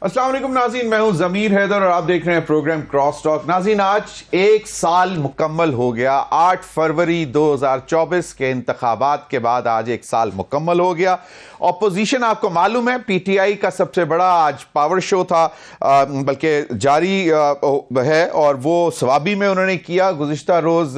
अस्सलाम वालेकुम नाज़रीन, मैं हूं ज़मीर हैदर और आप देख रहे हैं प्रोग्राम क्रॉस टॉक। नाज़रीन, आज एक साल मुकम्मल हो गया। 8 फरवरी 2024 के इंतखाबात के बाद आज एक साल मुकम्मल हो गया। ऑपोजिशन आपको मालूम है, पीटीआई का सबसे बड़ा आज पावर शो था, बल्कि जारी है, और वो सवाबी में उन्होंने किया। गुज़िश्ता रोज़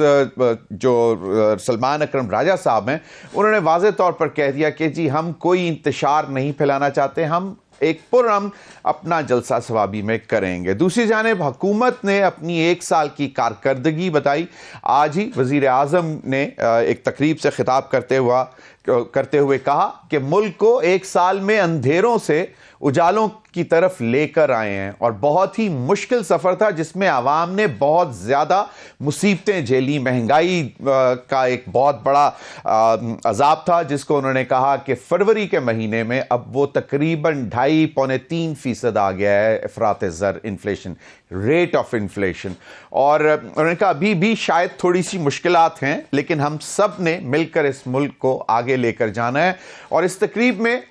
जो सलमान अकरम राजा साहब हैं, उन्होंने वाज़े तौर पर कह दिया कि जी हम कोई इंतशार नहीं फैलाना चाहते, हम एक पुरअमन अपना जलसा सवाबी में करेंगे। दूसरी जानिब हुकूमत ने अपनी एक साल की कारकर्दगी बताई। आज ही वज़ीर आज़म ने एक तकरीब से खिताब करते हुए कहा कि मुल्क को एक साल में अंधेरों से उजालों की तरफ लेकर आए हैं, और बहुत ही मुश्किल सफ़र था जिसमें आवाम ने बहुत ज़्यादा मुसीबतें झेली। महंगाई का एक बहुत बड़ा अजाब था जिसको उन्होंने कहा कि फरवरी के महीने में अब वो तकरीबन 2.5-3% आ गया है अफरात ज़र इन्फ्लेशन, रेट ऑफ इन्फ्लेशन। और उन्होंने कहा अभी भी शायद थोड़ी सी मुश्किलात हैं, लेकिन हम सब ने मिलकर इस मुल्क को आगे लेकर जाना है। और इस तकरीब में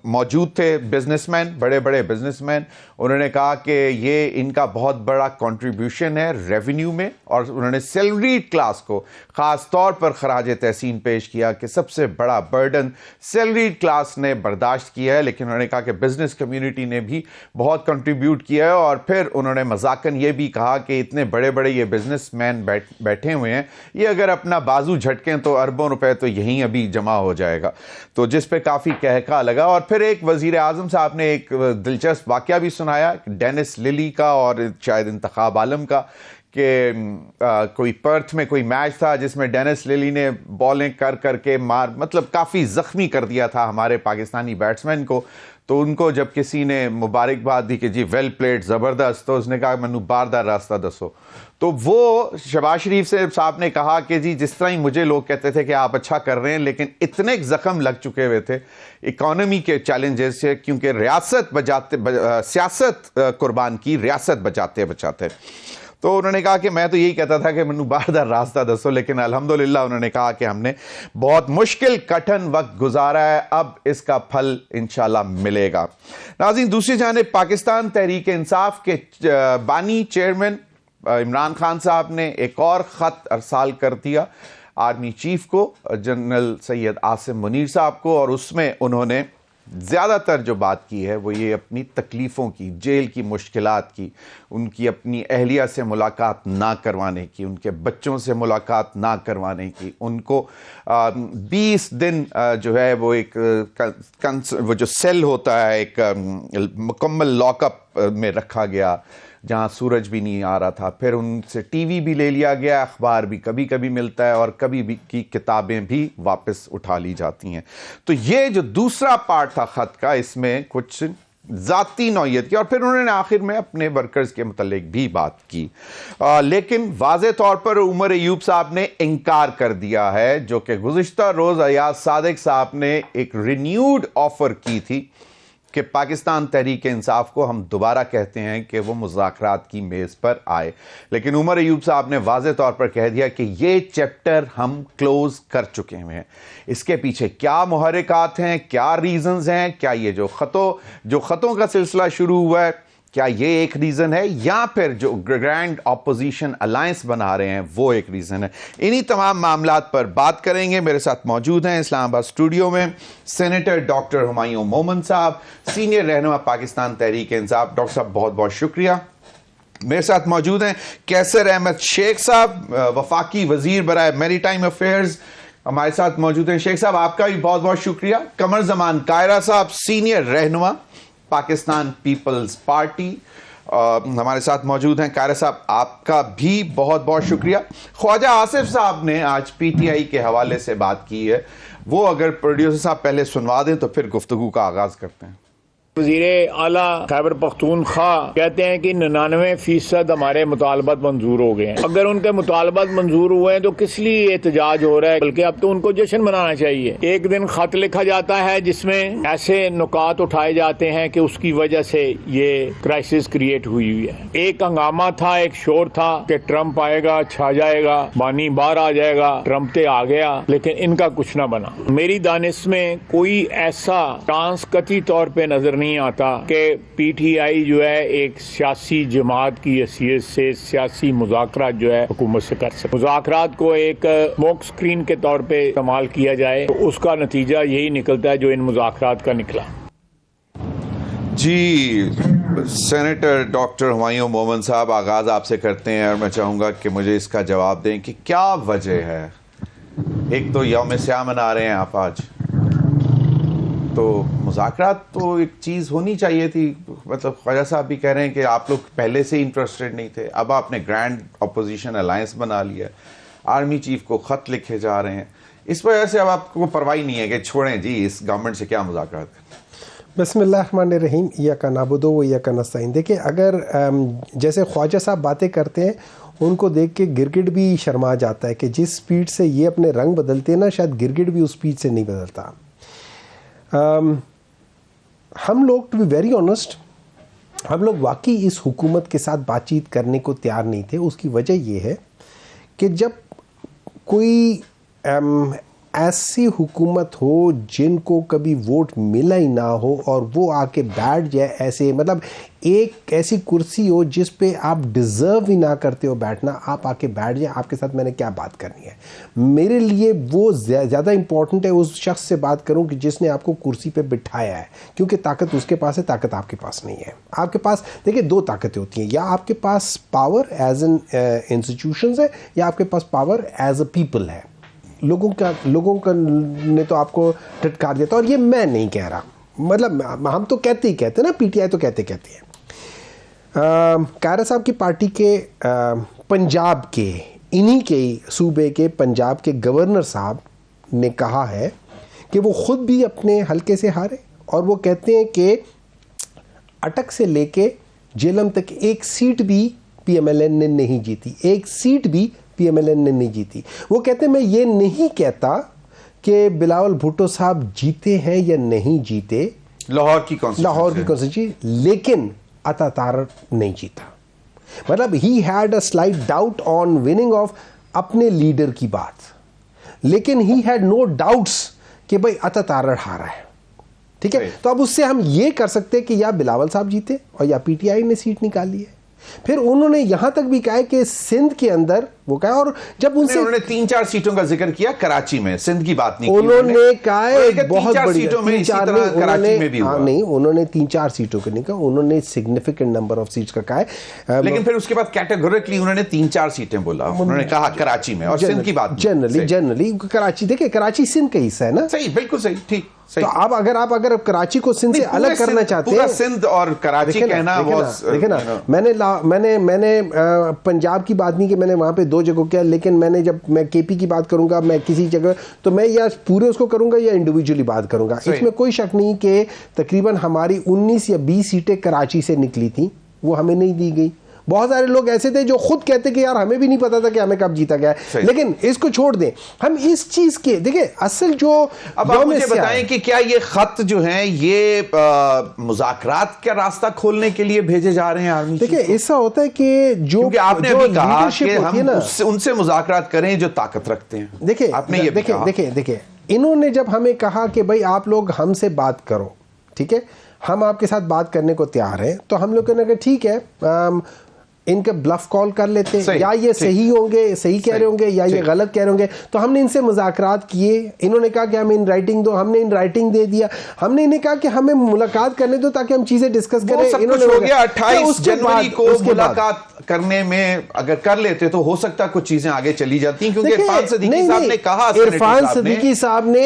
मौजूद थे बिजनेसमैन, बड़े बड़े बिजनेसमैन। उन्होंने कहा कि ये इनका बहुत बड़ा कंट्रीब्यूशन है रेवेन्यू में, और उन्होंने सैलरीड क्लास को ख़ास तौर पर खराज तहसीन पेश किया कि सबसे बड़ा बर्डन सैलरीड क्लास ने बर्दाश्त किया है। लेकिन उन्होंने कहा कि बिजनेस कम्युनिटी ने भी बहुत कंट्रीब्यूट किया है। और फिर उन्होंने मजाकन ये भी कहा कि इतने बड़े बड़े ये बिजनेसमैन बैठे हुए हैं, ये अगर अपना बाजू झटकें तो अरबों रुपए तो यहीं अभी जमा हो जाएगा, तो जिस पे काफ़ी कहका लगा। और फिर एक वज़ीर आज़म साहब ने एक दिलचस्प वाक़या भी सुनाया, डेनिस लिली का और शायद इंतखाब आलम का, कि कोई पर्थ में कोई मैच था जिसमें डेनिस लिली ने बॉलिंग कर करके मतलब काफ़ी ज़ख्मी कर दिया था हमारे पाकिस्तानी बैट्समैन को। तो उनको जब किसी ने मुबारकबाद दी कि जी वेल प्लेड, ज़बरदस्त, तो उसने कहा मैनू बार-बार रास्ता दसो। तो वो शहबाज शरीफ से साहब ने कहा कि जी जिस तरह ही मुझे लोग कहते थे कि आप अच्छा कर रहे हैं, लेकिन इतने ज़ख्म लग चुके हुए थे इकॉनमी के चैलेंजेस से, क्योंकि सियासत कुर्बान की, रियासत बचाते बचाते। तो उन्होंने कहा कि मैं तो यही कहता था कि मैनू बार-बार रास्ता दसो, लेकिन अल्हम्दुलिल्लाह उन्होंने कहा कि हमने बहुत मुश्किल कठिन वक्त गुजारा है, अब इसका फल इंशाल्लाह मिलेगा। नाज़रीन, दूसरी जानिब पाकिस्तान तहरीक इंसाफ के बानी चेयरमैन इमरान खान साहब ने एक और ख़त अरसाल कर दिया आर्मी चीफ को, जनरल सैयद आसिम मुनीर साहब को, और उसमें उन्होंने ज़्यादातर जो बात की है वो ये अपनी तकलीफ़ों की, जेल की मुश्किलात की, उनकी अपनी अहलिया से मुलाकात ना करवाने की, उनके बच्चों से मुलाकात ना करवाने की, उनको 20 दिन जो है वो वो जो सेल होता है एक मुकम्मल लॉकअप में रखा गया, जहाँ सूरज भी नहीं आ रहा था। फिर उनसे टीवी भी ले लिया गया, अखबार भी कभी कभी मिलता है, और कभी भी की किताबें भी वापस उठा ली जाती हैं। तो ये जो दूसरा पार्ट था ख़त का, इसमें कुछ ज़ाती नौयत की, और फिर उन्होंने आखिर में अपने वर्कर्स के मुतल्लिक भी बात की। लेकिन वाज़े तौर पर उमर अयूब साहब ने इनकार कर दिया है, जो कि गुज़िश्ता रोज़ अयाज सादिक साहब ने एक रिन्यूड ऑफ़र की थी कि पाकिस्तान तहरीक इंसाफ को हम दोबारा कहते हैं कि वो मुज़ाकरात की मेज़ पर आए। लेकिन उमर अयूब साहब ने वाज़े तौर पर कह दिया कि ये चैप्टर हम क्लोज़ कर चुके हैं। इसके पीछे क्या मुहर्रिकात हैं, क्या रीज़न्स हैं, क्या ये जो ख़तों का सिलसिला शुरू हुआ है, क्या ये एक रीज़न है, या फिर जो ग्रैंड ऑपोजिशन अलायंस बना रहे हैं वो एक रीज़न है। इन्हीं तमाम मामलात पर बात करेंगे। मेरे साथ मौजूद हैं इस्लामाबाद स्टूडियो में सेनेटर डॉक्टर हुमायूं मोमन साहब, सीनियर रहनुमा पाकिस्तान तहरीक इंसाफ। डॉक्टर साहब बहुत बहुत शुक्रिया। मेरे साथ मौजूद हैं कैसर अहमद शेख साहब, वफाकी वज़ीर बराए मैरीटाइम अफेयर्स, हमारे साथ मौजूद हैं। शेख साहब आपका भी बहुत बहुत शुक्रिया। कमर जमान कायरा साहब, सीनियर रहनुमा पाकिस्तान पीपल्स पार्टी, हमारे साथ मौजूद हैं। कायरा साहब आपका भी बहुत बहुत शुक्रिया। ख्वाजा आसिफ साहब ने आज पीटीआई के हवाले से बात की है, वो अगर प्रोड्यूसर साहब पहले सुनवा दें तो फिर गुफ्तगू का आगाज़ करते हैं। वज़ीर आला खैबर पख्तूनख्वा कहते हैं कि 99% हमारे मुतालबात मंजूर हो गए हैं। अगर उनके मुतालबात मंजूर हुए हैं तो किस लिए एहतजाज हो रहा है, बल्कि अब तो उनको जश्न मनाना चाहिए। एक दिन खत लिखा जाता है जिसमें ऐसे नुकात उठाए जाते हैं कि उसकी वजह से ये क्राइसिस क्रिएट हुई है। एक हंगामा था, एक शोर था कि ट्रंप आएगा, छा जाएगा, बानी बाहर आ जाएगा, ट्रंप ते आ गया, लेकिन इनका कुछ ना बना। मेरी दानिश में कोई ऐसा चांस कतई तौर पर नजर नहीं नहीं आता कि PTI जो है एक सियासी जमात की हैसियत से सियासी मुज़ाकरात जो है हुकूमत से कर सकते। मुज़ाकरात को एक स्मोक स्क्रीन के तौर पे इस्तेमाल किया जाए तो उसका नतीजा यही निकलता है जो इन मुज़ाकरात का निकला। जी, सेनेटर डॉक्टर हुमायूं मोमिन साहब, आगाज़ आपसे करते हैं और मैं चाहूँगा कि मुझे इसका जवाब दें कि क्या वजह है। एक तो यौम स्याह मना रहे हैं आप आज, तो मुज़ाकरात तो एक चीज़ होनी चाहिए थी। मतलब ख्वाजा साहब भी कह रहे हैं कि आप लोग पहले से इंटरेस्टेड नहीं थे, अब आपने ग्रैंड अपोजिशन अलायंस बना लिया, आर्मी चीफ को ख़त लिखे जा रहे हैं, इस वजह से अब आपको परवाही नहीं है कि छोड़ें जी इस गवर्नमेंट से क्या मुज़ाकरात करें। बिस्मिल्लाहिर्रहमानिर्रहीम, इय्याका नअबुदु व इय्याका नस्तईन। देखिए, अगर जैसे ख्वाजा साहब बातें करते हैं उनको देख के गिरगिट भी शर्मा जाता है कि जिस स्पीड से ये अपने रंग बदलते हैं ना, शायद गिरगिट भी उस स्पीड से नहीं बदलता। हम लोग, टू बी वेरी ऑनेस्ट, हम लोग वाकई इस हुकूमत के साथ बातचीत करने को तैयार नहीं थे। उसकी वजह ये है कि जब कोई ऐसी हुकूमत हो जिनको कभी वोट मिला ही ना हो और वो आके बैठ जाए ऐसे, मतलब एक ऐसी कुर्सी हो जिस पे आप डिज़र्व ही ना करते हो बैठना, आप आके बैठ जाए, आपके साथ मैंने क्या बात करनी है। मेरे लिए वो ज़्यादा इंपॉर्टेंट है उस शख्स से बात करूं कि जिसने आपको कुर्सी पे बिठाया है, क्योंकि ताकत उसके पास है, ताकत आपके पास नहीं है। आपके पास, देखिए, दो ताकतें होती हैं, या आपके पास पावर एज एन इंस्टीट्यूशंस है, या आपके पास पावर एज अ पीपल है। लोगों का ने तो आपको टटकार दिया था, और ये मैं नहीं कह रहा, मतलब हम तो कहते ही कहते हैं ना, PTI तो कहते हैं। कायरा साहब की पार्टी के पंजाब के, इन्हीं के सूबे के पंजाब के गवर्नर साहब ने कहा है कि वो खुद भी अपने हलके से हारे, और वो कहते हैं कि अटक से लेके जेलम तक एक सीट भी PMLN ने नहीं जीती, एक सीट भी PMLN ने नहीं जीती। वो कहते हैं मैं ये नहीं कहता कि बिलावल भुट्टो साहब जीते हैं या नहीं जीते, लाहौर की कॉन्स्टिट्यूंसी, लेकिन अता तारर नहीं जीता। मतलब he had a slight doubt on winning of अपने लीडर की बात, लेकिन ही हैड नो डाउट्स कि भाई अता तारर हारा है। ठीक है, तो अब उससे हम ये कर सकते हैं कि या बिलावल साहब जीते और या PTI ने सीट निकाली है। फिर उन्होंने यहां तक भी कहा कि सिंध के अंदर वो कहा, और जब उन्होंने 3-4 सीटों का जिक्र किया कराची में, सिंध की बात नहीं की उन्होंने कहा बहुत बड़ी सीटों में, इसी तरह कराची में भी हुआ। नहीं, उन्होंने 3-4 सीटों का नहीं कहा, उन्होंने सिग्निफिकेंट नंबर ऑफ सीट्स का कहा है। लेकिन फिर उसके बाद कैटेगोरिकली उन्होंने 3-4 सीटें बोला, उन्होंने कहा कराची में, और सिंध की बात जनरली कराची, देखिए कराची सिंध का हिस्सा है ना। सही, बिल्कुल सही, ठीक। तो आप अगर कराची को सिंध से अलग करना चाहते हैं, सिंध और कराची कहना, देखे ना, मैंने पंजाब की बात नहीं की, मैंने वहां पे 2 जगह किया, लेकिन मैंने जब मैं KP की बात करूंगा, मैं किसी जगह, तो मैं या पूरे उसको करूंगा या इंडिविजुअली बात करूंगा। इसमें कोई शक नहीं कि तकरीबन हमारी 19 या 20 सीटें कराची से निकली थी, वो हमें नहीं दी गई। बहुत सारे लोग ऐसे थे जो खुद कहते कि यार हमें भी नहीं पता था कि हमें कब जीता गया है। लेकिन इसको छोड़ दें, हम इस चीज के, देखिए असल जो, अब आप मुझे बताएं कि क्या ये खत जो हैं ये मुज़ाकरात का रास्ता खोलने के लिए भेजे जा रहे हैं आर्मी? देखिए ऐसा होता है कि जो, क्योंकि आपने अभी कहा कि हम उनसे मुज़ाकरात करें जो ताकत रखते हैं। देखिए आपने ये देखिए इन्होंने जब हमें कहा कि भाई आप लोग हमसे बात करो, ठीक है, हम आपके साथ बात करने को तैयार हैं, तो हम लोग कहने के ठीक है, इनके ब्लफ कॉल कर लेते हैं, या ये सही होंगे, सही कह रहे होंगे, या ये गलत कह रहे होंगे। तो हमने इनसे मुज़ाकरात किए, इन्होंने कहा कि हमें इन राइटिंग दो, हमने इन राइटिंग दे दिया, हमने इन्हें कहा कि हमें मुलाकात करने दो ताकि हम चीजें डिस्कस करें। इन्होंने हो गया 28 जनवरी को मुलाकात करने में अगर कर लेते तो हो सकता है कुछ चीजें आगे चली जाती, क्योंकि इरफान सिद्दीकी साहब ने कहा, इरफान सिद्दीकी साहब ने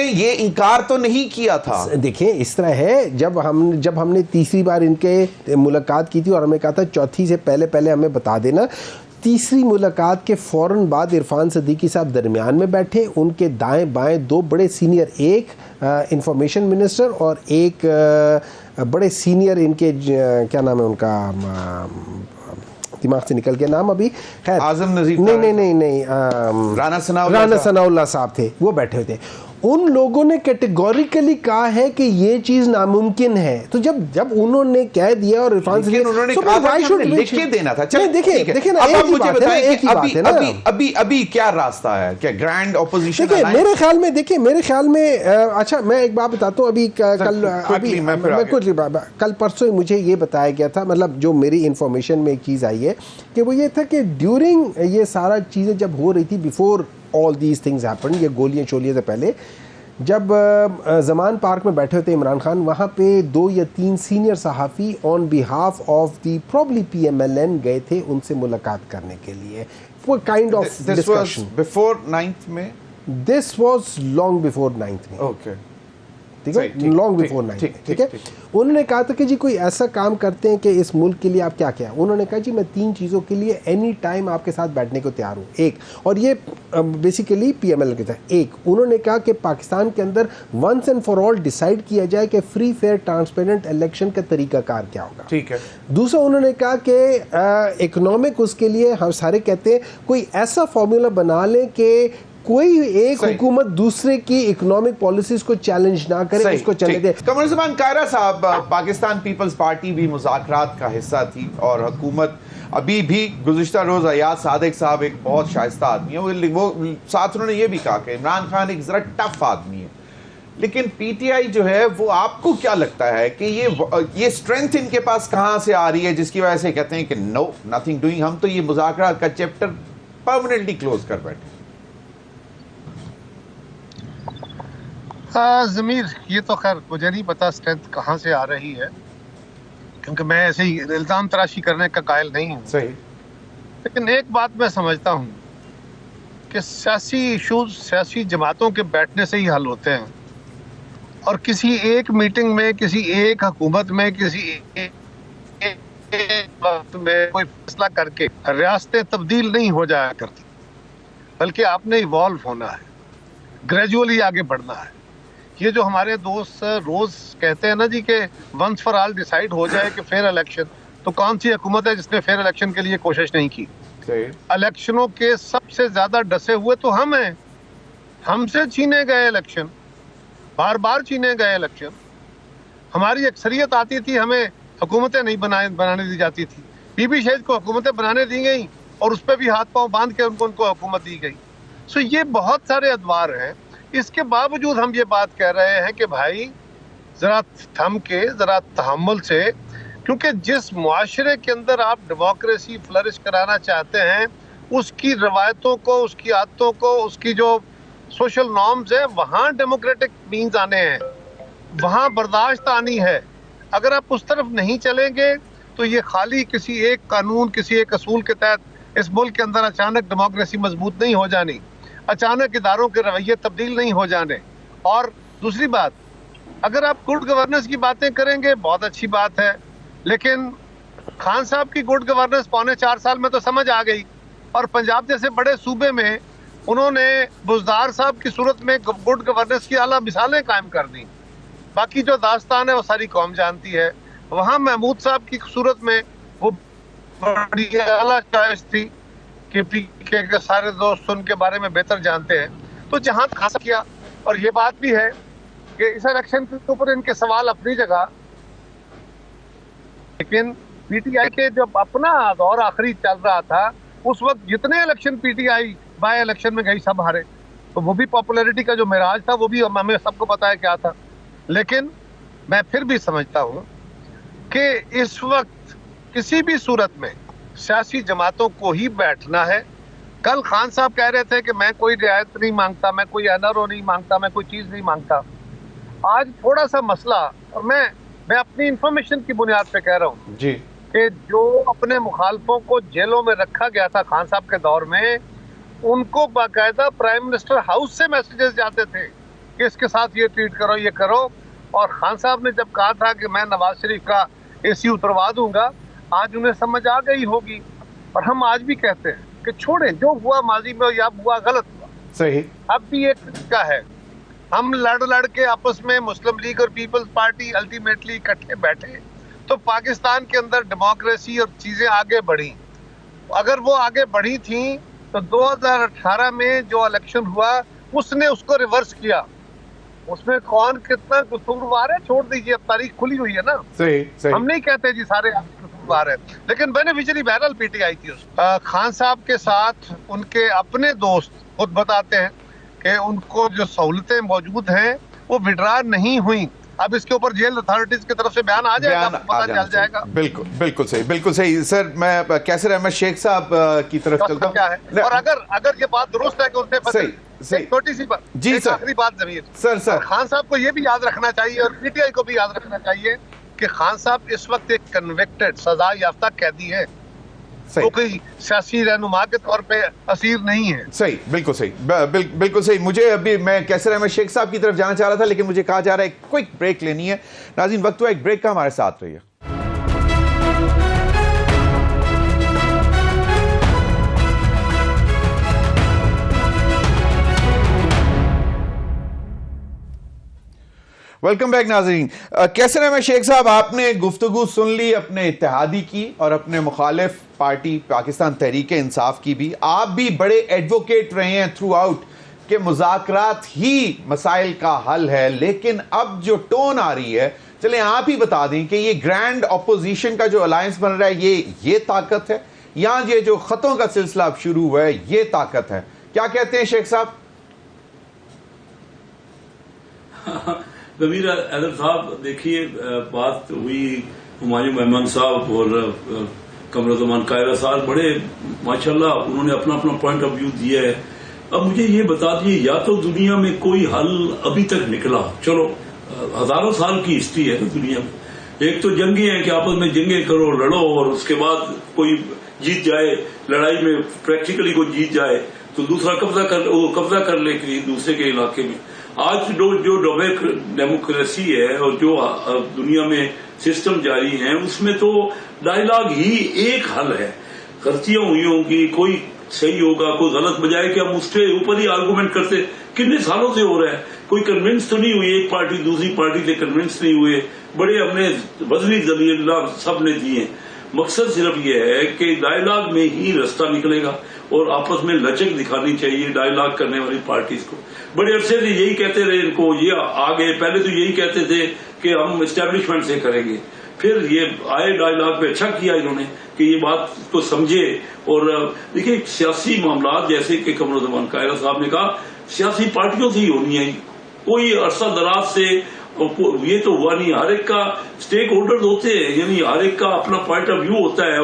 ये इनकार तो नहीं किया था। देखिए इस तरह है, जब हमने तीसरी बार इनके मुलाकात की थी और हमें कहा था चौथी से पहले हमें बता देना, तीसरी मुलाकात के फौरन बाद इरफान सिद्दीकी साहब दरमियान में बैठे, उनके दाएं बाएं 2 बड़े सीनियर, एक इंफॉर्मेशन मिनिस्टर और एक बड़े सीनियर, इनके क्या नाम है उनका, दिमाग से निकल गया नाम अभी, खैर आजम नजीर, नहीं, राना सनाउल्लाह साहब थे, वो बैठे हुए थे। उन लोगों ने कैटेगोरिकली कहा है कि ये चीज नामुमकिन है। तो जब उन्होंने कह दिया और इरफान लेकिन उन्होंने कहा था कि हमने लिख के देना था। चलिए देखिए ना, अब आप मुझे बताएं एक ही बात है ना, अभी क्या रास्ता है, क्या ग्रैंड ऑपोजिशन? देखिए मेरे ख्याल में अच्छा मैं एक बात बताता हूँ। कल परसों ही मुझे ये बताया गया था, मतलब जो मेरी इंफॉर्मेशन में एक चीज़ आई है कि वो ये था कि ड्यूरिंग ये सारा चीज़ें जब हो रही थी, before all these things happen, ये गोलियां शोलियां से पहले, जब ज़मान पार्क में बैठे होते इमरान खान, वहाँ पे 2 या 3 सीनियर सहाफ़ी on behalf of the probably PMLN गए थे उनसे मुलाकात करने के लिए, वो kind of discussion. Before 9th में? This was long before 9th में। ओके, ठीक है, लॉन्ग बिफोर 9th। ठीक है, उन्होंने कहा था कि जी कोई ऐसा काम करते हैं कि इस मुल्क के लिए आप क्या क्या। उन्होंने कहा जी मैं 3 चीज़ों के लिए एनी टाइम आपके साथ बैठने को तैयार हूँ। एक, और ये बेसिकली PML के साथ, एक उन्होंने कहा कि पाकिस्तान के अंदर once and for all decide किया जाए कि फ्री फेयर ट्रांसपेरेंट इलेक्शन का तरीकाकार क्या होगा। ठीक है। दूसरा उन्होंने कहा कि इकोनॉमिक, उसके लिए हम सारे कहते हैं कोई ऐसा फॉर्मूला बना लें कि कोई एक हुकूमत दूसरे की इकोनॉमिक पॉलिसीज को चैलेंज ना करे, उसको चले दे। कमर ज़मान कायरा साहब, पाकिस्तान पीपल्स पार्टी भी मुज़ाकरात का हिस्सा थी और हुकूमत अभी भी, गुज़िश्ता रोज़ अयाज सादिक साहब एक बहुत शाइस्ता आदमी है, वो साथ उन्होंने ये भी कहा कि इमरान खान एक ज़रा टफ आदमी है, लेकिन PTI जो है वो आपको क्या लगता है कि ये स्ट्रेंथ इनके पास कहाँ से आ रही है जिसकी वजह से कहते हैं कि नो नथिंग डूइंग, हम तो ये मुज़ाकरात का चैप्टर परमानेंटली क्लोज कर बैठे? ज़मीर, ये तो खैर मुझे नहीं पता स्ट्रेंथ कहाँ से आ रही है, क्योंकि मैं ऐसे ही इल्ज़ाम तराशी करने का कायल नहीं हूँ। सही। लेकिन एक बात मैं समझता हूँ कि सियासी इशूज सियासी जमातों के बैठने से ही हल होते हैं, और किसी एक मीटिंग में, किसी एक हुकूमत में, किसी एक वक्त में कोई फैसला करके रियासतें तब्दील नहीं हो जाया करती, बल्कि आपने इवॉल्व होना है, ग्रेजुअली आगे बढ़ना है। ये जो हमारे दोस्त रोज कहते हैं ना जी कि वंस फॉर ऑल डिसाइड हो जाए कि फेयर इलेक्शन, तो कौन सी हुकूमत है जिसने फेयर इलेक्शन के लिए कोशिश नहीं की? इलेक्शनों के सबसे ज्यादा डसे हुए तो हम हैं। हमसे छीने गए इलेक्शन, बार बार छीने गए इलेक्शन। हमारी अक्सरियत आती थी, हमें हुकूमतें नहीं बनाने दी जाती थी। बीबी शहीद को हुकूमतें बनाने दी गई और उस पर भी हाथ पांव बांध के उनको हुकूमत दी गई। सो ये बहुत सारे अदवार हैं। इसके बावजूद हम ये बात कह रहे हैं कि भाई ज़रा थम के, ज़रा तहम्मुल से, क्योंकि जिस मुआशरे के अंदर आप डेमोक्रेसी फ्लरिश कराना चाहते हैं, उसकी रवायतों को, उसकी आदतों को, उसकी जो सोशल नॉर्म्स हैं, वहाँ डेमोक्रेटिक मीन्स आने हैं, वहाँ बर्दाश्त आनी है। अगर आप उस तरफ नहीं चलेंगे तो ये खाली किसी एक कानून, किसी एक असूल के तहत इस मुल्क के अंदर अचानक डेमोक्रेसी मजबूत नहीं हो जानी, अचानक इदारों के रवैये तब्दील नहीं हो जाने। और दूसरी बात, अगर आप गुड गवर्नेंस की बातें करेंगे, बहुत अच्छी बात है, लेकिन खान साहब की गुड गवर्नेंस 3.25 साल में तो समझ आ गई, और पंजाब जैसे बड़े सूबे में उन्होंने बुज़दार साहब की सूरत में गुड गवर्नेंस की आला मिसालें कायम कर दी। बाकी जो दास्तान है वो सारी कौम जानती है। वहाँ महमूद साहब की सूरत में वो बड़ी आला चॉइस थी कि PK के सारे दोस्त उनके बारे में बेहतर जानते हैं। तो जहाँ खासा किया, और ये बात भी है कि इस इलेक्शन के ऊपर इनके सवाल अपनी जगह, लेकिन PTI के जब अपना दौर आखिरी चल रहा था, उस वक्त जितने इलेक्शन PTI बाय इलेक्शन में गई सब हारे, तो वो भी पॉपुलैरिटी का जो मिराज था वो भी हमें सबको पता है क्या था। लेकिन मैं फिर भी समझता हूँ कि इस वक्त किसी भी सूरत में सियासी जमातों को ही बैठना है। कल खान साहब कह रहे थे कि मैं कोई रियायत नहीं मांगता, मैं कोई NRO नहीं मांगता, मैं कोई चीज़ नहीं मांगता। आज थोड़ा सा मसला, और मैं अपनी इंफॉर्मेशन की बुनियाद पे कह रहा हूँ जी, कि जो अपने मुखालफों को जेलों में रखा गया था खान साहब के दौर में, उनको बाकायदा प्राइम मिनिस्टर हाउस से मैसेजेस जाते थे कि इसके साथ ये ट्रीट करो, ये करो। और खान साहब ने जब कहा था कि मैं नवाज शरीफ का AC उतरवा दूंगा, आज उन्हें समझ आ गई होगी। और हम आज भी कहते हैं कि छोड़ें, जो हुआ माजी में या हुआ गलत हुआ, सही। अब भी एक तरीका है, हम लड़ के आपस में मुस्लिम लीग और पीपल्स पार्टी अल्टीमेटली इकट्ठे बैठे तो पाकिस्तान के अंदर डेमोक्रेसी और चीजें आगे बढ़ी। अगर वो आगे बढ़ी थी तो 2018 में जो इलेक्शन हुआ उसने उसको रिवर्स किया। उसमें कौन कितना कसूरवार है छोड़ दीजिए, अब तारीख खुली हुई है ना। सही सही। हम नहीं कहते जी सारे कसूरवार है, लेकिन बेनिफिशियरी बहरहाल पीटीआई थी। खान साहब के साथ उनके अपने दोस्त खुद बताते हैं कि उनको जो सहूलतें मौजूद हैं वो विड्रा नहीं हुई। अब इसके ऊपर जेल अथॉरिटीज की तरफ से बयान आ जाएगा, पता चल जाएगा। बिल्कुल बिल्कुल सही, बिल्कुल सही। सर मैं कैसर अहमद शेख साहब की तरफ चलता हूं। क्या है, और अगर ये बात दुरुस्त है कि उनसे सही छोटी सी बात जी सर, आखिरी बात जमीर सर खान साहब को ये भी याद रखना चाहिए और पीटीआई को भी याद रखना चाहिए कि खान साहब इस वक्त एक कन्विक्टेड सजा याफ्ता कैदी है, तो कोई सियासी रहनुमा के तौर पे असीर नहीं है। सही, बिल्कुल सही, बिल्कुल सही। मुझे अभी मैं कैसर अहमद शेख साहब की तरफ जाना चाह रहा था, लेकिन मुझे कहा जा रहा है क्विक ब्रेक लेनी है। नाज़रीन वक्त हुआ एक ब्रेक का, हमारे साथ रहिए। वेलकम बैक नाज़रीन। कैसर अहमद शेख साहब, आपने गुफ्तगू सुन ली अपने इत्तेहादी की और अपने मुखालिफ पार्टी पाकिस्तान तहरीक इंसाफ की भी। आप भी बड़े एडवोकेट रहे हैं थ्रू आउट कि मुज़ाकरात ही मसाइल का हल है, लेकिन अब जो टोन आ रही है, चलें आप ही बता दें कि ये ग्रैंड अपोजिशन का जो अलायंस बन रहा है ये ताकत है, या ये जो खतों का सिलसिला अब शुरू हुआ है ये ताकत है? क्या कहते हैं शेख साहब? ज़मीर अहमद साहब, देखिए बात हुई हुमायूं मेमन साहब और कमरुज़्ज़मान कायरा साहब, बड़े माशाल्लाह उन्होंने अपना अपना पॉइंट ऑफ व्यू दिया है। अब मुझे ये बता दिए, या तो दुनिया में कोई हल अभी तक निकला, चलो हजारों साल की हिस्ट्री है ना दुनिया में, एक तो जंगे हैं कि आपस में जंगे करो, लड़ो, और उसके बाद कोई जीत जाए लड़ाई में, प्रैक्टिकली कोई जीत जाए तो दूसरा कब्जा कर ले किसी दूसरे के इलाके में। आज जो डेमोक्रेसी है और जो दुनिया में सिस्टम जारी है, उसमें तो डायलॉग ही एक हल है। गलतियां हुई होंगी, कोई सही होगा, कोई गलत, बजाय कि हम उसके ऊपर ही आर्गूमेंट करते। कितने सालों से हो रहा है, कोई कन्विंस तो नहीं हुई, एक पार्टी दूसरी पार्टी से कन्विंस नहीं हुए, बड़े हमने वजनी दलील सब ने दिए। मकसद सिर्फ ये है कि डायलॉग में ही रास्ता निकलेगा और आपस में लचक दिखानी चाहिए डायलॉग करने वाली पार्टीज को। बड़े अरसे से यही कहते रहे इनको, ये आगे पहले तो यही कहते थे कि हम एस्टेब्लिशमेंट से करेंगे, फिर ये आए डायलॉग पे, अच्छा किया इन्होंने कि ये बात को समझे। और देखिए सियासी मामला, जैसे कि कमरुज़्ज़मान कायरा साहब ने कहा, सियासी पार्टियों से ही होनी है, कोई अरसा दराज से ये तो हुआ नहीं। हर एक का स्टेक होल्डर होते हैं, यानी हर एक का अपना पॉइंट ऑफ व्यू होता है,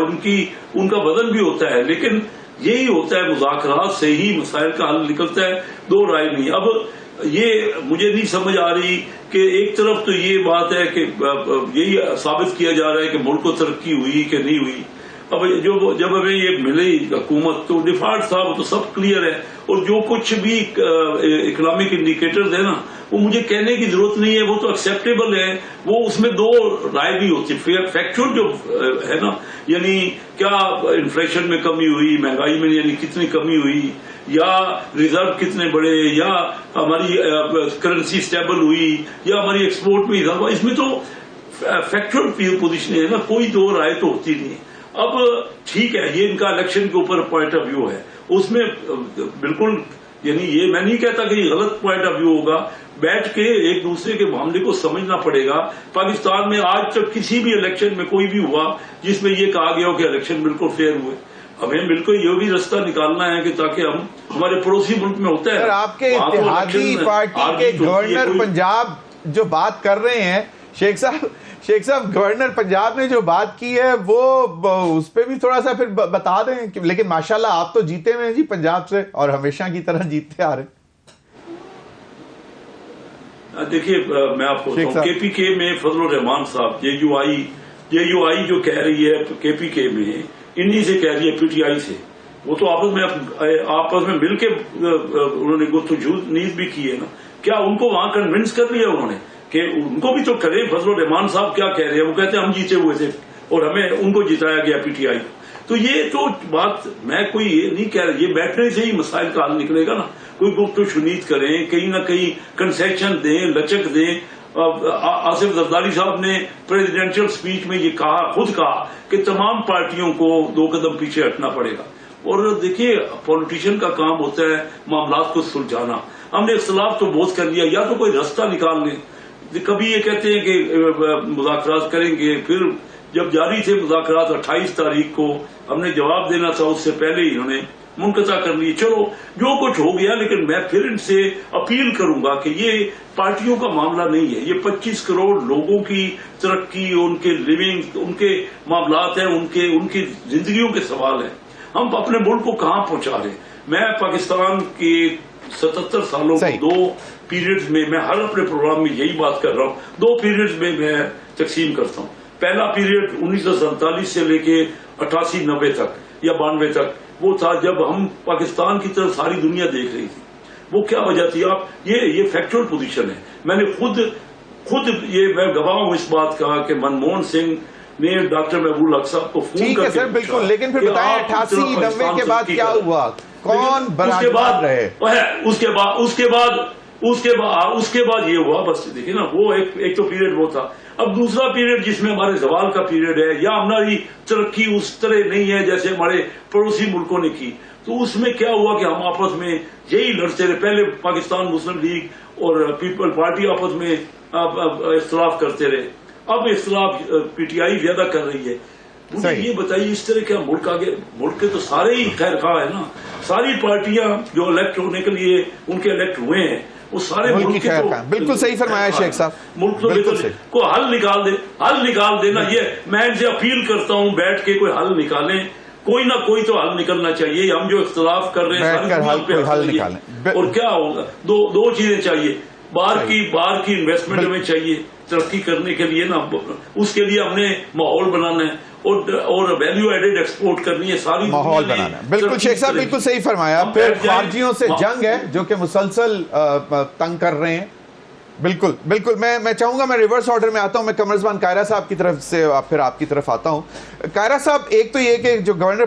उनका बदल भी होता है, लेकिन यही होता है मुज़ाकरात से ही मसाइल का हल निकलता है, दो राय नहीं। अब ये मुझे नहीं समझ आ रही कि एक तरफ तो ये बात है कि यही साबित किया जा रहा है कि मुल्क को तरक्की हुई कि नहीं हुई। अब जब हमें ये मिली हुकूमत तो डिफॉल्ट था, वो तो सब क्लियर है, और जो कुछ भी इकोनॉमिक इंडिकेटर्स है ना, वो मुझे कहने की जरूरत नहीं है, वो तो एक्सेप्टेबल है। वो उसमें दो राय भी होती है, फैक्चुअल जो है ना, यानी क्या इन्फ्लेशन में कमी हुई, महंगाई में यानी कितनी कमी हुई, या रिजर्व कितने बढ़े, या हमारी करेंसी स्टेबल हुई, या हमारी एक्सपोर्ट में इजाफा, इसमें तो फैक्चुअल पोजीशन है ना, कोई दो राय तो होती नहीं है। अब ठीक है, ये इनका इलेक्शन के ऊपर पॉइंट ऑफ व्यू है, उसमें बिल्कुल, यानी ये मैं नहीं कहता कि ये गलत पॉइंट ऑफ व्यू होगा, बैठ के एक दूसरे के मामले को समझना पड़ेगा। पाकिस्तान में आज तक किसी भी इलेक्शन में कोई भी हुआ जिसमें ये कहा गया हो कि इलेक्शन बिल्कुल फेयर हुए, हमें बिल्कुल ये भी रास्ता निकालना है कि ताकि हम, हमारे पड़ोसी मुल्क में होता है, आपके इत्तेहादी पार्टी के गवर्नर पंजाब जो बात कर रहे हैं, शेख साहब गवर्नर पंजाब ने जो बात की है वो उस पर भी थोड़ा सा फिर बता दें। लेकिन माशाल्लाह आप तो जीते हुए हैं जी पंजाब से, और हमेशा की तरह जीतते आ रहे। देखिए मैं आपको बताऊं, केपीके में फजलुर रहमान साहब, जेयूआई जो कह रही है केपीके में, इन्हीं से कह रही है पीटीआई से, वो तो आपस में मिलके उन्होंने गुफ्तगू नीज भी की है ना, क्या उनको वहां कन्विंस कर लिया उन्होंने कि उनको भी तो करे। फजलुर रहमान साहब क्या कह रहे हैं, वो कहते हैं हम जीते हुए थे और हमें उनको जिताया गया पीटीआई। तो ये तो बात, मैं कोई ये नहीं कह रहा, ये बैठने से ही मसाइल का हल निकलेगा ना। कोई गुफ्तगू शुनीद करें, कहीं ना कहीं कंसेशन दें, लचक दें। आसिफ जरदारी साहब ने प्रेसिडेंशियल स्पीच में ये खुद कहा कि तमाम पार्टियों को 2 कदम पीछे हटना पड़ेगा। और देखिए पॉलिटिशियन का काम होता है मामलात को सुलझाना। हमने इख्तलाफ तो बहुत कर लिया, या तो कोई रास्ता निकाल लें। कभी ये कहते हैं कि मुज़ाकरात करेंगे, फिर जब जारी थे मुज़ाकरात 28 तारीख को हमने जवाब देना था, उससे पहले ही इन्होंने मुनक़ता कर ली। चलो जो कुछ हो गया, लेकिन मैं फिर इनसे अपील करूंगा कि ये पार्टियों का मामला नहीं है, ये 25 करोड़ लोगों की तरक्की, उनके लिविंग, उनके मामलात हैं, उनकी जिंदगियों के सवाल है। हम अपने मुल्क को कहां पहुंचा रहे हैं। मैं पाकिस्तान के 77 सालों को 2 पीरियड्स में, मैं हर अपने प्रोग्राम में यही बात कर रहा हूं, 2 पीरियड्स में मैं तकसीम करता हूं। पहला पीरियड 1947 से लेके 88-90 तक या 92 तक, वो था जब हम पाकिस्तान की तरफ सारी दुनिया देख रही थी। वो क्या वजह थी? आप ये फैक्चुअल पोजीशन है। मैंने खुद ये मैं गवाह हूं इस बात का कि मनमोहन सिंह ने डॉक्टर महबूब हक साहब को फोन ठीक है सर, बिल्कुल, लेकिन फिर बताएं 88-90 के बाद क्या हुआ, कौन बराजमान रहे? उसके बाद ये हुआ, बस देखिए ना, वो एक तो पीरियड वो था। अब दूसरा पीरियड जिसमें हमारे जवाल का पीरियड है, या हमारी तरक्की उस तरह नहीं है जैसे हमारे पड़ोसी मुल्कों ने की, तो उसमें क्या हुआ कि हम आपस में यही लड़ते रहे। पहले पाकिस्तान मुस्लिम लीग और पीपल पार्टी आपस में इख्तलाफ करते रहे, अब इख्तलाफ पीटीआई ज्यादा कर रही है। मुझे ये बताइए, इस तरह क्या मुल्क आगे? मुल्क के तो सारे ही खैर खा है ना, सारी पार्टियां जो इलेक्ट होने के लिए उनके इलेक्ट हुए हैं, वो सारे मुल्क की खैर खा। बिल्कुल सही फरमाया शेख साहब, मुल्क तो बिल्कुल सही। को हल निकाल देना। ये मैं इनसे अपील करता हूं, बैठ के कोई हल निकालें, कोई ना कोई तो हल निकलना चाहिए। हम जो इख्तलाफ कर रहे हैं कोई हल निकालें। और क्या होगा? दो चीजें चाहिए। बाहर की इन्वेस्टमेंट हमें चाहिए तरक्की करने के लिए ना, उसके लिए हमने माहौल बनाना है और वैल्यू एडेड एक्सपोर्ट करनी है, सारी माहौल बनाना है। बिल्कुल शेख साहब, बिल्कुल सही फरमाया। फिर खारजियों से जंग है जो कि मुसलसल तंग कर रहे हैं। बिल्कुल बिल्कुल, मैं चाहूंगा, मैं रिवर्स ऑर्डर में आता हूं। मैं कमरुज़्ज़मान कायरा साहब की तरफ से फिर आपकी तरफ आता हूं। कायरा साहब, एक तो ये कि जो गवर्नर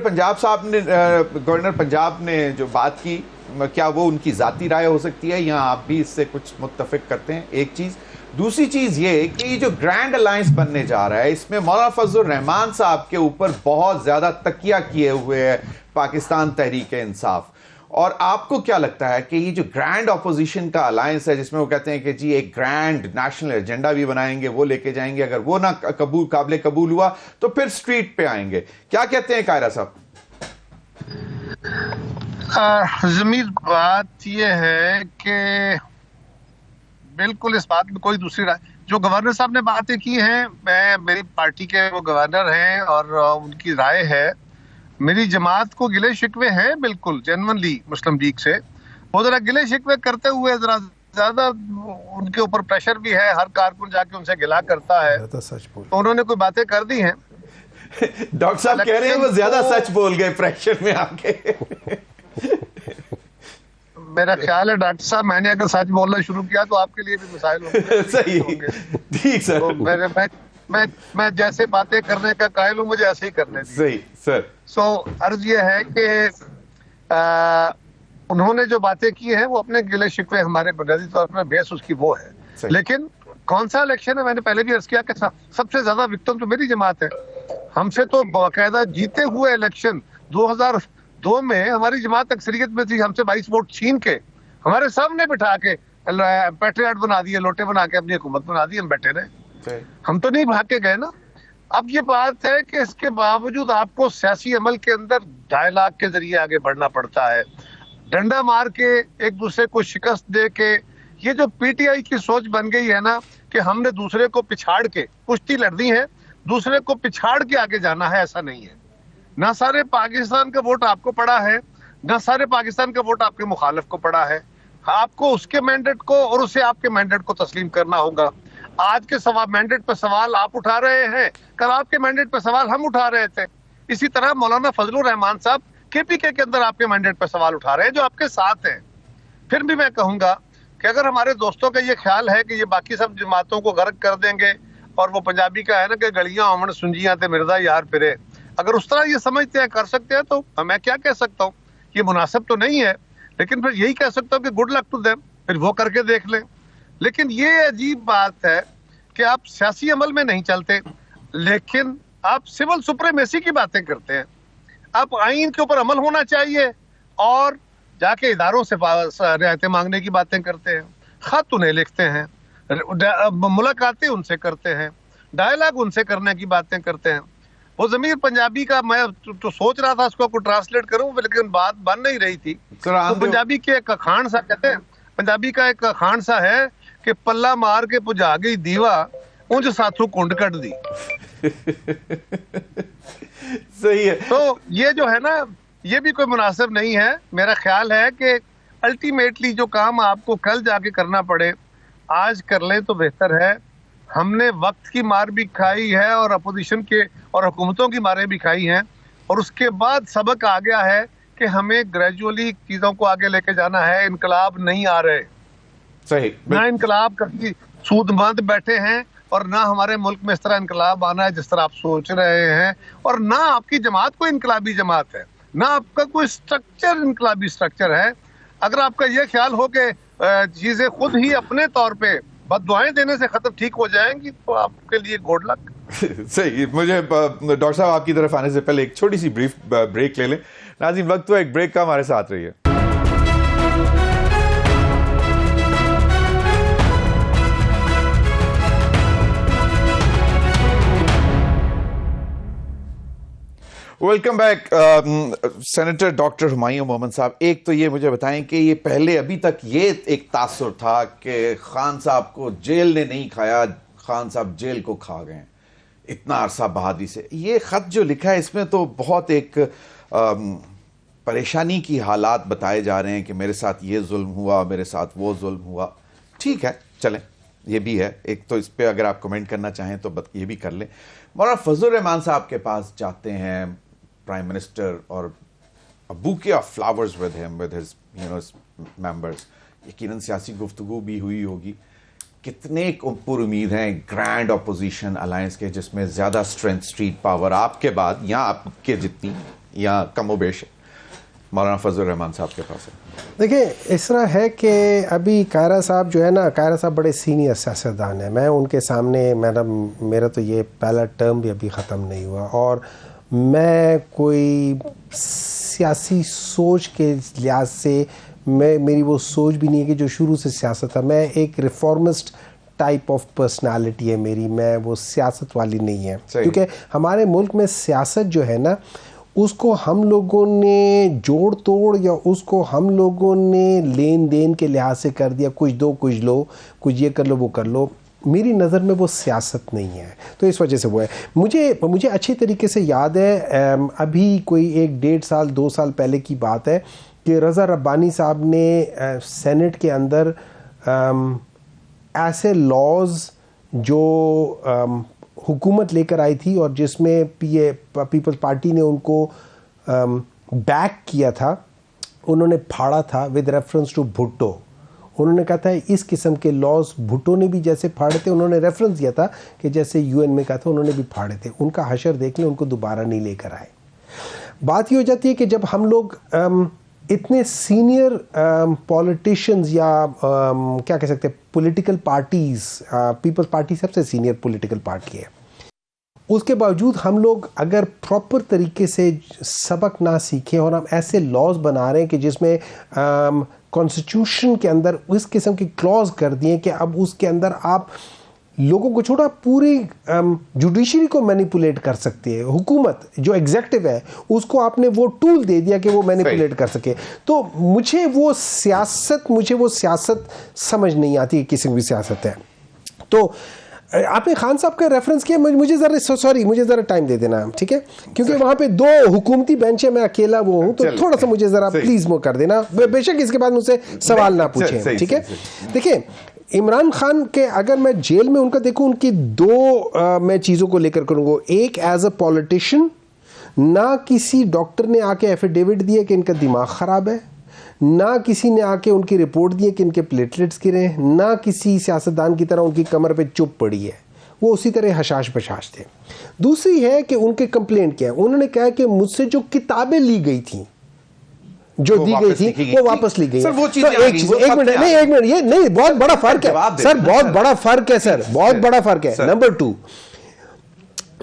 पंजाब ने जो बात की, क्या वो उनकी जाती राय हो सकती है, या आप भी इससे कुछ मुत्तफिक करते हैं? एक चीज। दूसरी चीज ये कि जो ग्रैंड अलायंस बनने जा रहा है, इसमें मौलाना फजलुर रहमान साहब के ऊपर बहुत ज्यादा तकिया किए हुए है पाकिस्तान तहरीक इंसाफ, और आपको क्या लगता है कि ये जो ग्रैंड ऑपोजिशन का अलायंस है, जिसमें वो कहते हैं कि जी एक ग्रैंड नेशनल एजेंडा भी बनाएंगे, वो लेके जाएंगे, अगर वो ना काबिल कबूल हुआ तो फिर स्ट्रीट पे आएंगे, क्या कहते हैं कायरा साहब? जमीर, बात यह है कि बिल्कुल इस बात में कोई दूसरी राय, जो गवर्नर साहब ने बातें की हैं, मेरी पार्टी के वो गवर्नर हैं और उनकी राय है। मेरी जमात को गिले शिकवे हैं बिल्कुल जेन्युइनली मुस्लिम लीग से, वो जरा गिले शिकवे करते हुए जरा ज्यादा उनके ऊपर प्रेशर भी है, हर कारकुन जाके उनसे गिला करता है, तो उन्होंने कोई बातें कर दी हैं। डॉक्टर साहब कह रहे हैं वो ज्यादा सच बोल गए प्रेशर में आके। मेरा ख्याल है डॉक्टर साहब, मैंने अगर सच बोलना शुरू किया तो आपके लिए भी मिसाइल होंगे। सही, ठीक सर। तो मैं जैसे बातें करने का कायल हूं, मुझे ऐसे ही करने दी। सही सर। सो अर्ज ये है कि उन्होंने जो बातें की हैं वो अपने गिले शिकवे, हमारे बुनियादी तौर पर बेस उसकी वो है। लेकिन कौन सा इलेक्शन है, मैंने पहले भी अर्ज किया कि सबसे ज्यादा विक्टिम तो मेरी जमात है। हमसे तो बाकायदा जीते हुए इलेक्शन 2002 में हमारी जमात अक्सरियत में थी, हमसे 22 वोट छीन के हमारे सामने बिठा के पैट्रियट बना दिए, लोटे बना के अपनी हुकूमत बना दी, हम बैठे रहे, हम तो नहीं भाग के गए ना। अब ये बात है कि इसके बावजूद आपको सियासी अमल के अंदर डायलॉग के जरिए आगे बढ़ना पड़ता है, डंडा मार के एक दूसरे को शिकस्त दे के। ये जो पीटीआई की सोच बन गई है ना कि हमने दूसरे को पिछाड़ के कुश्ती लड़नी है, दूसरे को पिछाड़ के आगे जाना है, ऐसा नहीं है। ना सारे पाकिस्तान का वोट आपको पड़ा है, ना सारे पाकिस्तान का वोट आपके मुखालिफ को पड़ा है। आपको उसके मैंडेट को और उसे आपके मैंडेट को तस्लीम करना होगा। आज के मैंडेट पर सवाल आप उठा रहे हैं, कल आपके मैंडेट पर सवाल हम उठा रहे थे। इसी तरह मौलाना फजलुर रहमान साहब केपीके के अंदर आपके मैंडेट पर सवाल उठा रहे हैं, जो आपके साथ हैं। फिर भी मैं कहूंगा कि अगर हमारे दोस्तों का ये ख्याल है कि ये बाकी सब जमातों को गर्क कर देंगे, और वो पंजाबी का है ना कि गलियां अमन सुंजियां ते मिर्जा यार फिरे, अगर उस तरह ये समझते हैं, कर सकते हैं, तो मैं क्या कह सकता हूँ, ये मुनासिब तो नहीं है। लेकिन फिर यही कह सकता हूँ कि गुड लक टू देम, फिर वो करके देख लें। लेकिन ये अजीब बात है कि आप सियासी अमल में नहीं चलते, लेकिन आप सिविल सुप्रीमेसी की बातें करते हैं। आप आइन के ऊपर अमल होना चाहिए और जाके इदारों से रियायतें मांगने की बातें करते हैं, खत उन्हें लिखते हैं, मुलाकातें उनसे करते हैं, डायलॉग उनसे करने की बातें करते हैं। वो ज़मीर पंजाबी का मैं तो सोच रहा था उसको ट्रांसलेट करूं, लेकिन बात बन नहीं रही थी। तो पंजाबी के एक अखान सा कहते हैं, पंजाबी का एक अखान सा है कि पल्ला मार के पुजा गई दीवा, उंज साथू कुंड कट दी। सही है। तो ये जो है ना, ये भी कोई मुनासिब नहीं है। मेरा ख्याल है कि अल्टीमेटली जो काम आपको कल जाके करना पड़े, आज कर लें तो बेहतर है। हमने वक्त की मार भी खाई है और अपोजिशन के और हुकूमतों की मारें भी खाई हैं, और उसके बाद सबक आ गया है कि हमें ग्रेजुअली चीजों को आगे लेके जाना है। इनकलाब नहीं आ रहे, सही, ना इनकलाब कभी सूदबंद बैठे हैं, और ना हमारे मुल्क में इस तरह इनकलाब आना है जिस तरह आप सोच रहे हैं, और ना आपकी जमात कोई इनकलाबी जमात है, ना आपका कोई स्ट्रक्चर इनकलाबी स्ट्रक्चर है। अगर आपका यह ख्याल हो कि चीजें खुद ही अपने तौर पे बददुआएं देने से खत्म ठीक हो जाएंगी, तो आपके लिए गुड लक। सही। मुझे डॉक्टर साहब आपकी तरफ आने से पहले एक छोटी सी ब्रीफ ब्रेक ले लें। नाज़रीन, वक्त हुआ एक ब्रेक का, हमारे साथ रहिए। Welcome back. Senator doctor Humayun Mohammad साहब, एक तो ये मुझे बताएं कि ये पहले अभी तक ये एक तासुर था कि खान साहब को जेल ने नहीं खाया, खान साहब जेल को खा गए इतना अरसा बहादुरी से। ये ख़त जो लिखा है इसमें तो बहुत एक परेशानी की हालात बताए जा रहे हैं कि मेरे साथ ये जुल्म हुआ, मेरे साथ वो जुल्म हुआ। ठीक है, चलें, ये भी है एक। तो इस पर अगर आप कमेंट करना चाहें तो ये भी कर लें। मौलाना फजलुर रहमान साहब के पास जाते हैं प्राइम मिनिस्टर, और a bouquet of flowers with him, with his members. यकीनन सियासी गुफ्तगू भी हुई होगी। कितने पुर उम्मीद हैं ग्रैंड अपोजिशन अलायंस के, जिसमें ज़्यादा स्ट्रेंथ, स्ट्रीट पावर आपके बाद या आपके जितनी या कमोबेश मौलाना फजलुर रहमान साहब के पास है। देखिए, इस तरह है कि अभी कायरा साहब जो है ना, कायरा साहब बड़े सीनियर सियासतदान हैं। मैं उनके सामने, मेरा तो ये पहला टर्म भी अभी ख़त्म नहीं हुआ, और मैं कोई सियासी सोच के लिहाज से मेरी वो सोच भी नहीं है कि जो शुरू से सियासत था। मैं एक रिफॉर्मिस्ट टाइप ऑफ पर्सनालिटी है मेरी, मैं वो सियासत वाली नहीं है। क्योंकि हमारे मुल्क में सियासत जो है ना, उसको हम लोगों ने जोड़ तोड़ या उसको हम लोगों ने लेन देन के लिहाज से कर दिया, कुछ दो कुछ लो, कुछ ये कर लो वो कर लो। मेरी नज़र में वो सियासत नहीं है, तो इस वजह से वो है। मुझे अच्छी तरीके से याद है, अभी कोई 1-1.5 साल 2 साल पहले की बात है कि रज़ा रब्बानी साहब ने सेनेट के अंदर ऐसे लॉज जो हुकूमत लेकर आई थी और जिसमें पीपल्स पार्टी ने उनको बैक किया था, उन्होंने फाड़ा था विद रेफरेंस टू भुट्टो। उन्होंने कहा था इस किस्म के लॉज भुट्टो ने भी जैसे फाड़े थे, उन्होंने रेफरेंस दिया था कि जैसे यूएन में कहा था उन्होंने भी फाड़े थे। उनका हशर देख लें, उनको दोबारा नहीं लेकर आए। बात ये हो जाती है कि जब हम लोग इतने सीनियर पॉलिटिशियंस या क्या कह सकते हैं पॉलिटिकल पार्टीज़, पीपल्स पार्टी सबसे सीनियर पॉलिटिकल पार्टी है, उसके बावजूद हम लोग अगर प्रॉपर तरीके से सबक ना सीखें और हम ऐसे लॉज बना रहे हैं कि जिसमें कॉन्स्टिट्यूशन के अंदर इस किस्म की क्लॉज कर दिए कि अब उसके अंदर आप लोगों को छोड़ा पूरी जुडिशरी को मैनिपुलेट कर सकती है। हुकूमत जो एग्जेक्टिव है उसको आपने वो टूल दे दिया कि वो मैनिपुलेट कर सके। तो मुझे वो सियासत समझ नहीं आती, किसी भी सियासत है। तो आपने खान साहब का रेफरेंस किया, मुझे ज़रा टाइम दे देना, ठीक है, क्योंकि वहाँ पे 2 हुकूमती बेंच है, मैं अकेला वो हूँ, तो थोड़ा सा मुझे ज़रा प्लीज़ वो कर देना। बेशक इसके बाद मुझसे सवाल ना पूछें, ठीक है। देखिए, इमरान खान के अगर मैं जेल में उनका देखूँ, उनकी 2 मैं चीज़ों को लेकर करूँगा। एक, एज अ पॉलिटिशियन, ना किसी डॉक्टर ने आके एफिडेविट दिया कि इनका दिमाग ख़राब है, ना किसी ने आके उनकी रिपोर्ट दी है कि इनके प्लेटलेट्स गिरे हैं, ना किसी सियासतदान की तरह उनकी कमर पे चुप पड़ी है, वो उसी तरह हशाश बशाश थे। दूसरी है कि उनके कंप्लेंट क्या है, उन्होंने कहा कि मुझसे जो किताबें ली गई थी, जो दी गई थी वो वापस ली गई है। एक मिनट, ये नहीं, बहुत बड़ा फर्क है सर, बहुत बड़ा फर्क है सर, बहुत बड़ा फर्क है। नंबर 2,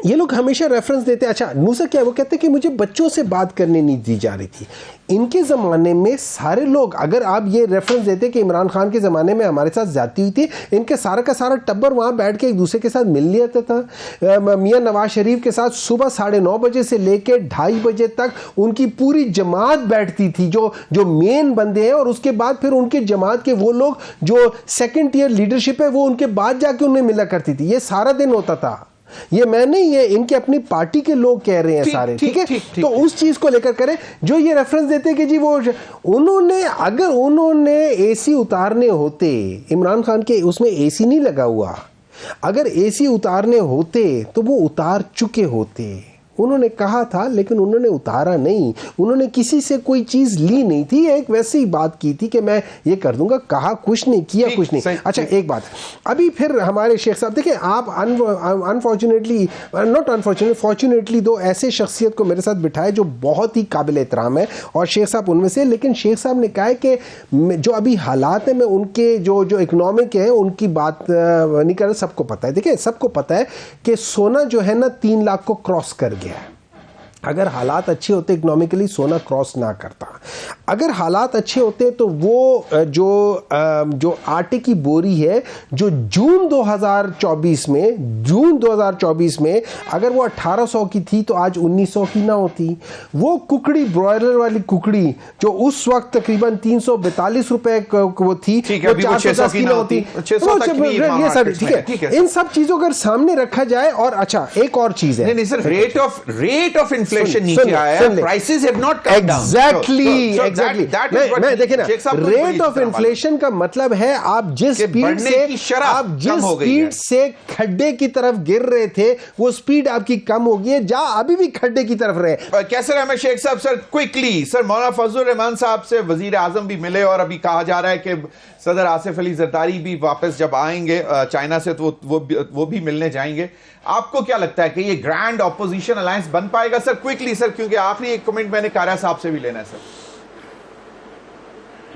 ये लोग हमेशा रेफरेंस देते हैं। अच्छा नूसर क्या है, वो कहते हैं कि मुझे बच्चों से बात करने नहीं दी जा रही थी। इनके ज़माने में सारे लोग, अगर आप ये रेफरेंस देते कि इमरान खान के ज़माने में हमारे साथ ज्यादती हुई थी, इनके सारा का सारा टब्बर वहाँ बैठ के एक दूसरे के साथ मिल लिया था। मियाँ नवाज शरीफ के साथ सुबह 9:30 बजे से लेकर 2:30 बजे तक उनकी पूरी जमात बैठती थी, जो मेन बंदे हैं, और उसके बाद फिर उनके जमात के वो लोग जो सेकेंड टियर लीडरशिप है वो उनके बाद जाके उन्हें मिला करती थी। ये सारा दिन होता था। ये मैं नहीं, ये इनके अपनी पार्टी के लोग कह रहे हैं सारे, ठीक है। तो उस चीज को लेकर करें जो ये रेफरेंस देते हैं कि जी वो उन्होंने, अगर उन्होंने एसी उतारने होते, इमरान खान के उसमें एसी नहीं लगा हुआ, अगर एसी उतारने होते तो वो उतार चुके होते। उन्होंने कहा था लेकिन उन्होंने उतारा नहीं, उन्होंने किसी से कोई चीज ली नहीं थी, एक वैसी ही बात की थी कि मैं ये कर दूंगा, कहा कुछ नहीं, किया कुछ नहीं। अच्छा एक बात, अभी फिर हमारे शेख साहब, देखिए आप अनफॉर्चुनेटली, नॉट अनफॉर्चुनेटली, फॉर्चुनेटली दो ऐसे शख्सियत को मेरे साथ बिठाए जो बहुत ही काबिल एहतराम है, और शेख साहब उनमें से। लेकिन शेख साहब ने कहा है कि जो अभी हालात है, मैं उनके जो इकोनॉमिक है उनकी बात नहीं कर रहा, सबको पता है। देखिए सबको पता है कि सोना जो है ना 3 लाख को क्रॉस कर गया। अगर हालात अच्छे होते इकोनॉमिकली, सोना क्रॉस ना करता। अगर हालात अच्छे होते तो वो जो आटे की बोरी है जो जून 2024 में अगर वो 1800 की थी तो आज 1900 की ना होती। वो कुकड़ी, ब्रॉयलर वाली कुकड़ी जो उस वक्त तकरीबन 342 रुपए वो थी, वो 410 की ना होती। ये सब ठीक है, इन सब चीजों को सामने रखा जाए। और अच्छा एक और चीज है, रेट ऑफ इन्फ्लेशन नीचे आया है, prices have not come down. Exactly मैं देखिए ना, रेट ऑफ इन्फ्लेशन का मतलब है आप जिस स्पीड से खड्डे की तरफ गिर रहे थे वो स्पीड आपकी कम हो गई है, जहां अभी भी खड्डे की तरफ रहे। कैसर अहमद शेख साहब, सर क्विकली, सर मौलाना फजलुर रहमान साहब से वजीर आजम भी मिले और अभी कहा जा रहा है कि सदर आसिफ अली जरदारी भी वापस जब आएंगे चाइना से तो वो भी मिलने जाएंगे। आपको क्या लगता है कि ये ग्रैंड ऑपोजिशन अलायंस बन पाएगा? सर क्विकली सर, क्योंकि आखिरी एक कमेंट मैंने कारा साहब से भी लेना है सर।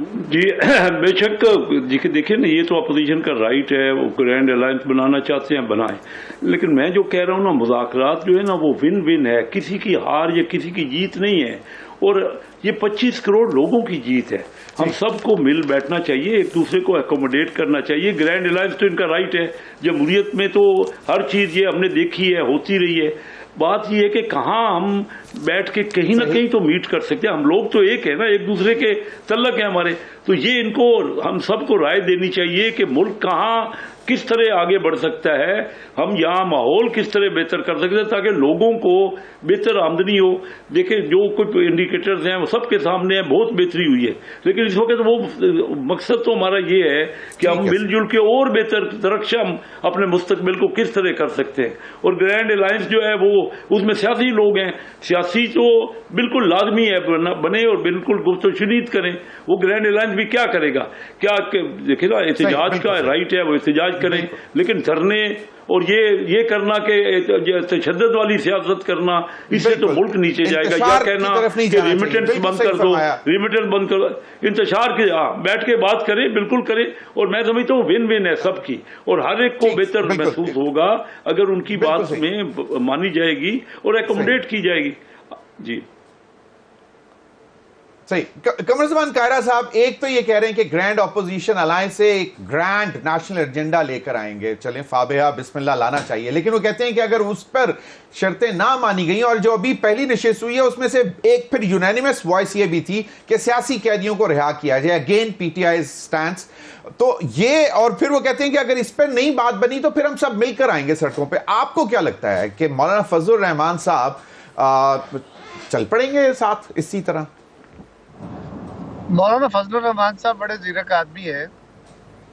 जी बेशक, देखिए ना, ये तो अपोजिशन का राइट है, वो ग्रैंड अलायंस बनाना चाहते हैं बनाएं, लेकिन मैं जो कह रहा हूँ ना, मुज़ाकरात जो है ना वो विन विन है, किसी की हार या किसी की जीत नहीं है। और ये 25 करोड़ लोगों की जीत है। हम सबको मिल बैठना चाहिए, एक दूसरे को एकोमोडेट करना चाहिए। ग्रैंड अलायंस तो इनका राइट है, जमहूरियत में तो हर चीज़ ये हमने देखी है, होती रही है। बात ये है कि कहाँ हम बैठ के कहीं ना कहीं तो मीट कर सकते हैं। हम लोग तो एक है ना, एक दूसरे के तल्लक है हमारे, तो ये इनको हम सबको राय देनी चाहिए कि मुल्क कहाँ किस तरह आगे बढ़ सकता है, हम यहाँ माहौल किस तरह बेहतर कर सकते हैं ताकि लोगों को बेहतर आमदनी हो। देखिए जो कुछ इंडिकेटर्स हैं वो सबके सामने है, बहुत बेहतरी हुई है, लेकिन इस वक्त वो मकसद तो हमारा ये है कि हम मिलजुल के और बेहतर तरक्शम अपने मुस्तकबिल को किस तरह कर सकते हैं। और ग्रैंड अलायंस जो है वो उसमें सियासी लोग हैं, सियासी तो बिल्कुल लाजमी है बने और बिल्कुल गुफ्तशुनीद करें। वो ग्रैंड अलायंस भी क्या करेगा, क्या देखिए ना, एहतजाज का राइट है, वो एहतजाज करें, लेकिन धरने और ये करना कि तशद्दुद वाली सियासत करना, इससे तो मुल्क नीचे जाएगा। या कहना कि रिमिटेंस बंद कर दो, रिमिटेंस बंद कर दो, इंतशार के बैठ के बात करें, बिल्कुल करें। और मैं समझता हूँ विन विन है सबकी, और हर एक को बेहतर महसूस होगा अगर उनकी बात में मानी जाएगी और एकोमोडेट की जाएगी। जी सही। कमरुज़्ज़मान कायरा साहब, एक तो ये कह रहे हैं कि ग्रैंड ऑपोजिशन अलायंस से एक ग्रैंड नेशनल एजेंडा लेकर आएंगे, चलें फाबिहा बिस्मिल्लाह लाना चाहिए, लेकिन वो कहते हैं कि अगर उस पर शर्तें ना मानी गई, और जो अभी पहली नशिस्त हुई है उसमें से एक फिर यूनानिमस वॉइस ये भी थी कि सियासी कैदियों को रिहा किया जाए, अगेन पीटीआई स्टैंड्स, तो ये, और फिर वो कहते हैं कि अगर इस पर नई बात बनी तो फिर हम सब मिलकर आएंगे सड़कों पर। आपको क्या लगता है कि मौलाना फजलुर रहमान साहब चल पड़ेंगे साथ इसी तरह? मौलाना फजलुर रहमान साहब बड़े ज़ीरक आदमी है,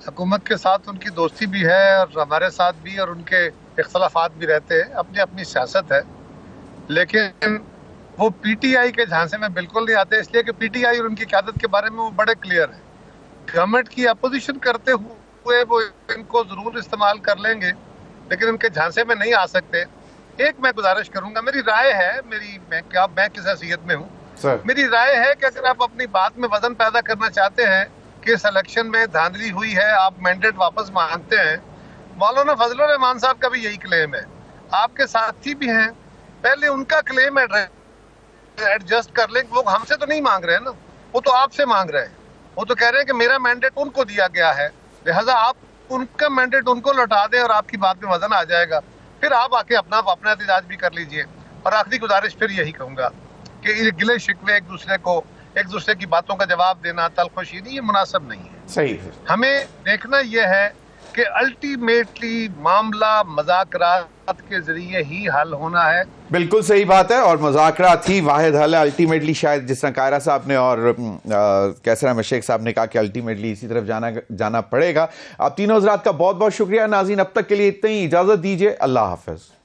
हुकूमत के साथ उनकी दोस्ती भी है और हमारे साथ भी, और उनके इख्तलाफात भी रहते हैं, अपनी अपनी सियासत है, लेकिन वो पीटीआई के झांसे में बिल्कुल नहीं आते, इसलिए कि पीटीआई और उनकी क़यादत के बारे में वो बड़े क्लियर है। गवर्नमेंट की अपोजिशन करते हुए वो इनको ज़रूर इस्तेमाल कर लेंगे, लेकिन उनके झांसे में नहीं आ सकते। एक मैं गुजारिश करूँगा, मेरी राय है, मैं किस हैसियत में हूँ, मेरी राय है कि अगर आप अपनी बात में वजन पैदा करना चाहते हैं कि इस इलेक्शन में धांधली हुई है, आप मैंडेट वापस मांगते हैं, मौलाना फजलुर रहमान साहब का भी यही क्लेम है। आपके साथी भी हैं, पहले उनका क्लेम एडजस्ट कर लें। लोग हमसे तो नहीं मांग रहे हैं ना, वो तो आपसे मांग रहे हैं। वो तो कह रहे हैं कि मेरा मैंडेट उनको दिया गया है, लिहाजा आप उनका मैंडेट उनको लौटा दें और आपकी बात में वजन आ जाएगा। फिर आप आके अपना एहतजाज भी कर लीजिए। और आखिरी गुजारिश फिर यही कहूंगा कि ये गिले शिकवे एक दूसरे की बातों का जवाब देना, तलखुशी नहीं, ये मुनासिब नहीं है। सही है। हमें देखना यह है कि अल्टीमेटली मामला मुज़ाकरात के जरिए ही हल होना है। बिल्कुल सही बात है, और मुज़ाकरात ही वाहिद हल है अल्टीमेटली। शायद जिस तरह कायरा साहब ने और कैसर अहमद शेख साहब ने कहा कि अल्टीमेटली इसी तरफ जाना पड़ेगा। आप तीनों हज़रात का बहुत बहुत शुक्रिया। नाज़रीन, अब तक के लिए इतना ही, इजाज़त दीजिए। अल्लाह हाफ़िज़।